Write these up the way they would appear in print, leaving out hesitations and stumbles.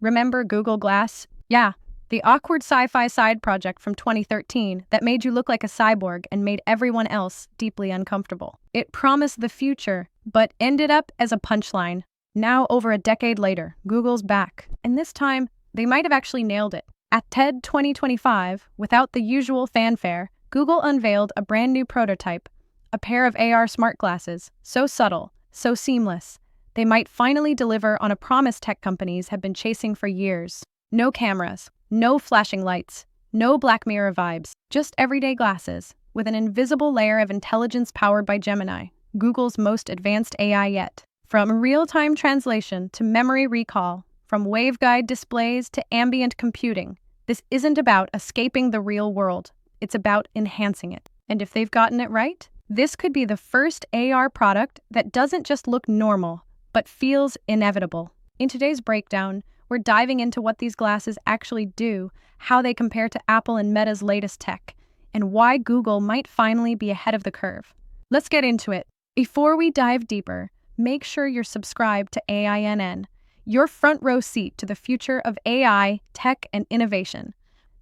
Remember Google Glass? Yeah, the awkward sci-fi side project from 2013 that made you look like a cyborg and made everyone else deeply uncomfortable. It promised the future, but ended up as a punchline. Now, over a decade later, Google's back, and this time, they might have actually nailed it. At TED 2025, without the usual fanfare, Google unveiled a brand new prototype, a pair of AR smart glasses, so subtle, so seamless. They might finally deliver on a promise tech companies have been chasing for years. No cameras, no flashing lights, no Black Mirror vibes, just everyday glasses, with an invisible layer of intelligence powered by Gemini, Google's most advanced AI yet. From real-time translation to memory recall, from waveguide displays to ambient computing, this isn't about escaping the real world, it's about enhancing it. And if they've gotten it right, this could be the first AR product that doesn't just look normal, but feels inevitable. In today's breakdown, we're diving into what these glasses actually do, how they compare to Apple and Meta's latest tech, and why Google might finally be ahead of the curve. Let's get into it. Before we dive deeper, make sure you're subscribed to AINN, your front row seat to the future of AI, tech, and innovation.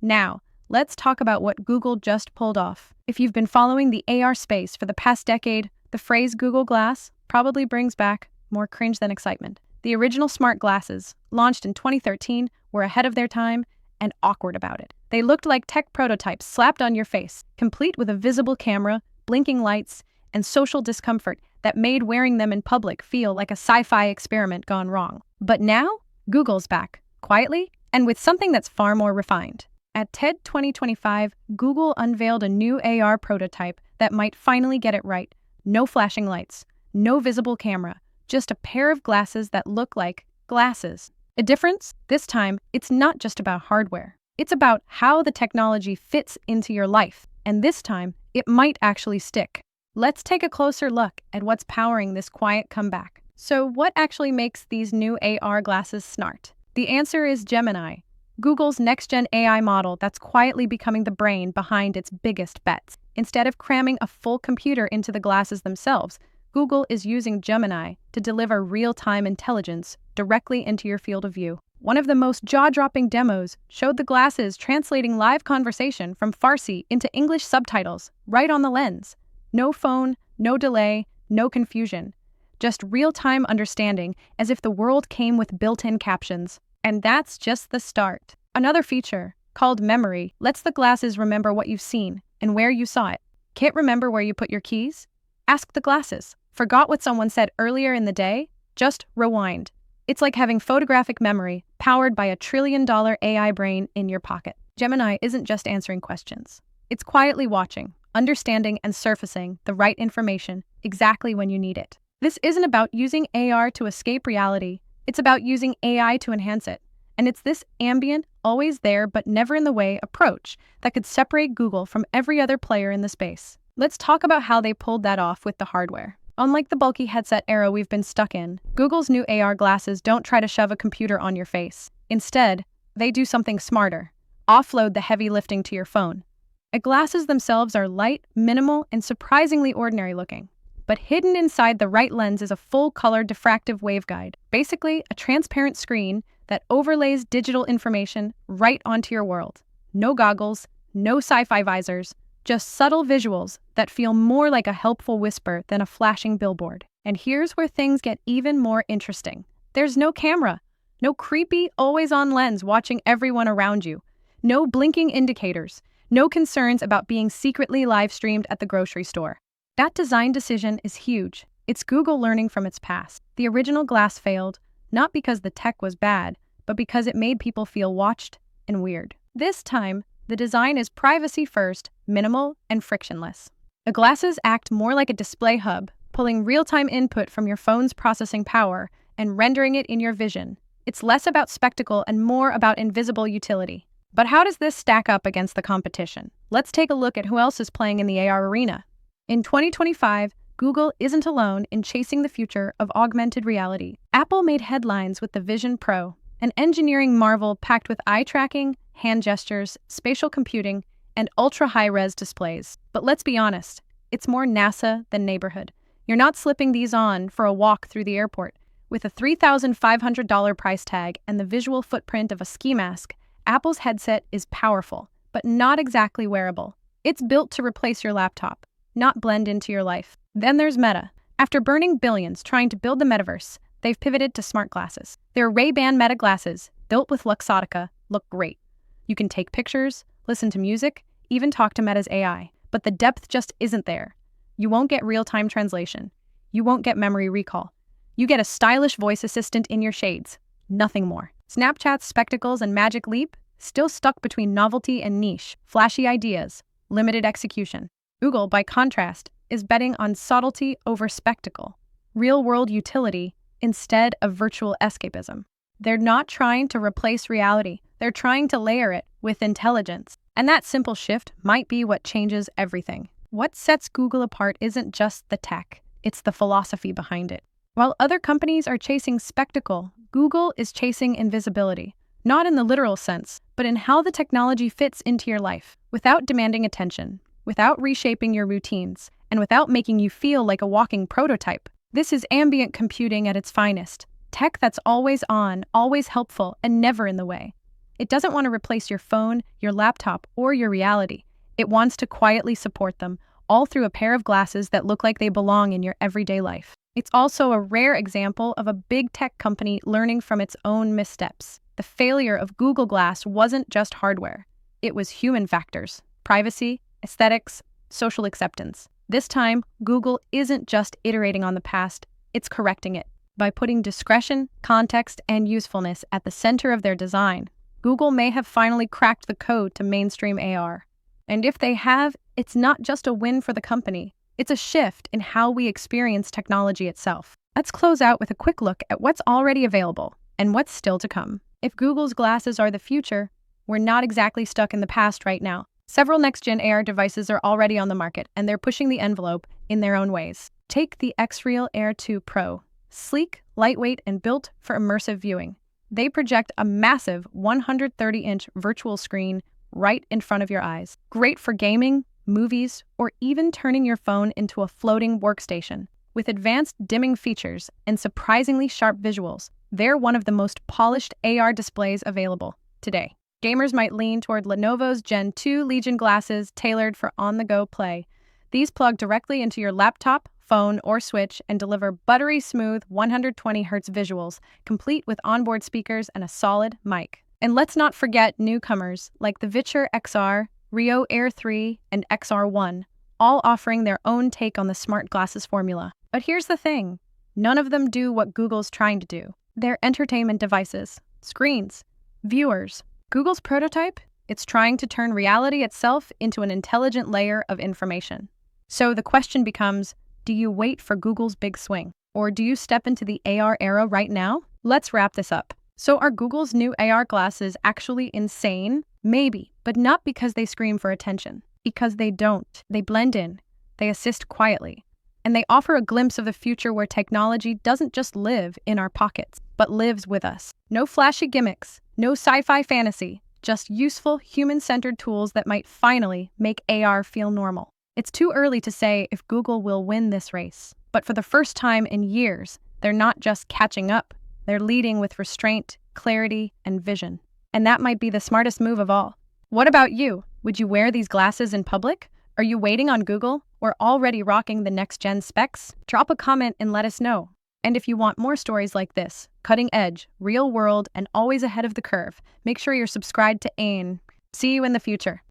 Now, let's talk about what Google just pulled off. If you've been following the AR space for the past decade, the phrase Google Glass probably brings back more cringe than excitement. The original smart glasses, launched in 2013, were ahead of their time and awkward about it. They looked like tech prototypes slapped on your face, complete with a visible camera, blinking lights, and social discomfort that made wearing them in public feel like a sci-fi experiment gone wrong. But now, Google's back, quietly, and with something that's far more refined. At TED 2025, Google unveiled a new AR prototype that might finally get it right. No flashing lights, no visible camera, just a pair of glasses that look like glasses. A difference? This time, it's not just about hardware. It's about how the technology fits into your life. And this time, it might actually stick. Let's take a closer look at what's powering this quiet comeback. So what actually makes these new AR glasses smart? The answer is Gemini, Google's next-gen AI model that's quietly becoming the brain behind its biggest bets. Instead of cramming a full computer into the glasses themselves, Google is using Gemini to deliver real-time intelligence directly into your field of view. One of the most jaw-dropping demos showed the glasses translating live conversation from Farsi into English subtitles right on the lens. No phone, no delay, no confusion. Just real-time understanding as if the world came with built-in captions. And that's just the start. Another feature, called Memory, lets the glasses remember what you've seen and where you saw it. Can't remember where you put your keys? Ask the glasses. Forgot what someone said earlier in the day? Just rewind. It's like having photographic memory powered by $1 trillion AI brain in your pocket. Gemini isn't just answering questions. It's quietly watching, understanding, and surfacing the right information exactly when you need it. This isn't about using AR to escape reality. It's about using AI to enhance it. And it's this ambient, always there but never in the way approach that could separate Google from every other player in the space. Let's talk about how they pulled that off with the hardware. Unlike the bulky headset era we've been stuck in, Google's new AR glasses don't try to shove a computer on your face. Instead, they do something smarter. Offload the heavy lifting to your phone. The glasses themselves are light, minimal, and surprisingly ordinary looking. But hidden inside the right lens is a full-color diffractive waveguide, basically a transparent screen that overlays digital information right onto your world. No goggles, no sci-fi visors, just subtle visuals that feel more like a helpful whisper than a flashing billboard. And here's where things get even more interesting. There's no camera, no creepy, always-on lens watching everyone around you, no blinking indicators, no concerns about being secretly live-streamed at the grocery store. That design decision is huge. It's Google learning from its past. The original Glass failed, not because the tech was bad, but because it made people feel watched and weird. This time, the design is privacy-first, minimal, and frictionless. The glasses act more like a display hub, pulling real-time input from your phone's processing power and rendering it in your vision. It's less about spectacle and more about invisible utility. But how does this stack up against the competition? Let's take a look at who else is playing in the AR arena. In 2025, Google isn't alone in chasing the future of augmented reality. Apple made headlines with the Vision Pro, an engineering marvel packed with eye tracking, hand gestures, spatial computing, and ultra-high-res displays. But let's be honest, it's more NASA than neighborhood. You're not slipping these on for a walk through the airport. With a $3,500 price tag and the visual footprint of a ski mask, Apple's headset is powerful, but not exactly wearable. It's built to replace your laptop, not blend into your life. Then there's Meta. After burning billions trying to build the metaverse, they've pivoted to smart glasses. Their Ray-Ban Meta glasses, built with Luxottica, look great. You can take pictures, listen to music, even talk to Meta's AI, but the depth just isn't there. You won't get real-time translation. You won't get memory recall. You get a stylish voice assistant in your shades. Nothing more. Snapchat's Spectacles and Magic Leap still stuck between novelty and niche, flashy ideas, limited execution. Google, by contrast, is betting on subtlety over spectacle, real-world utility instead of virtual escapism. They're not trying to replace reality. They're trying to layer it with intelligence. And that simple shift might be what changes everything. What sets Google apart isn't just the tech, it's the philosophy behind it. While other companies are chasing spectacle, Google is chasing invisibility, not in the literal sense, but in how the technology fits into your life, without demanding attention, without reshaping your routines, and without making you feel like a walking prototype. This is ambient computing at its finest, tech that's always on, always helpful, and never in the way. It doesn't want to replace your phone, your laptop, or your reality. It wants to quietly support them, all through a pair of glasses that look like they belong in your everyday life. It's also a rare example of a big tech company learning from its own missteps. The failure of Google Glass wasn't just hardware. It was human factors, privacy, aesthetics, social acceptance. This time, Google isn't just iterating on the past, it's correcting it. By putting discretion, context, and usefulness at the center of their design, Google may have finally cracked the code to mainstream AR. And if they have, it's not just a win for the company. It's a shift in how we experience technology itself. Let's close out with a quick look at what's already available and what's still to come. If Google's glasses are the future, we're not exactly stuck in the past right now. Several next-gen AR devices are already on the market, and they're pushing the envelope in their own ways. Take the Xreal Air 2 Pro. Sleek, lightweight, and built for immersive viewing. They project a massive 130-inch virtual screen right in front of your eyes. Great for gaming, movies, or even turning your phone into a floating workstation. With advanced dimming features and surprisingly sharp visuals, they're one of the most polished AR displays available today. Gamers might lean toward Lenovo's Gen 2 Legion glasses tailored for on-the-go play. These plug directly into your laptop, phone, or Switch and deliver buttery smooth 120Hz visuals, complete with onboard speakers and a solid mic. And let's not forget newcomers like the Vichur XR, Rio Air 3, and XR1, all offering their own take on the smart glasses formula. But here's the thing, none of them do what Google's trying to do. They're entertainment devices, screens, viewers. Google's prototype? It's trying to turn reality itself into an intelligent layer of information. So the question becomes, do you wait for Google's big swing? Or do you step into the AR era right now? Let's wrap this up. So are Google's new AR glasses actually insane? Maybe, but not because they scream for attention. Because they don't. They blend in. They assist quietly. And they offer a glimpse of the future where technology doesn't just live in our pockets, but lives with us. No flashy gimmicks, no sci-fi fantasy, just useful, human-centered tools that might finally make AR feel normal. It's too early to say if Google will win this race, but for the first time in years, they're not just catching up, they're leading with restraint, clarity, and vision. And that might be the smartest move of all. What about you? Would you wear these glasses in public? Are you waiting on Google or already rocking the next-gen specs? Drop a comment and let us know. And if you want more stories like this, cutting edge, real world, and always ahead of the curve, make sure you're subscribed to AIN. See you in the future.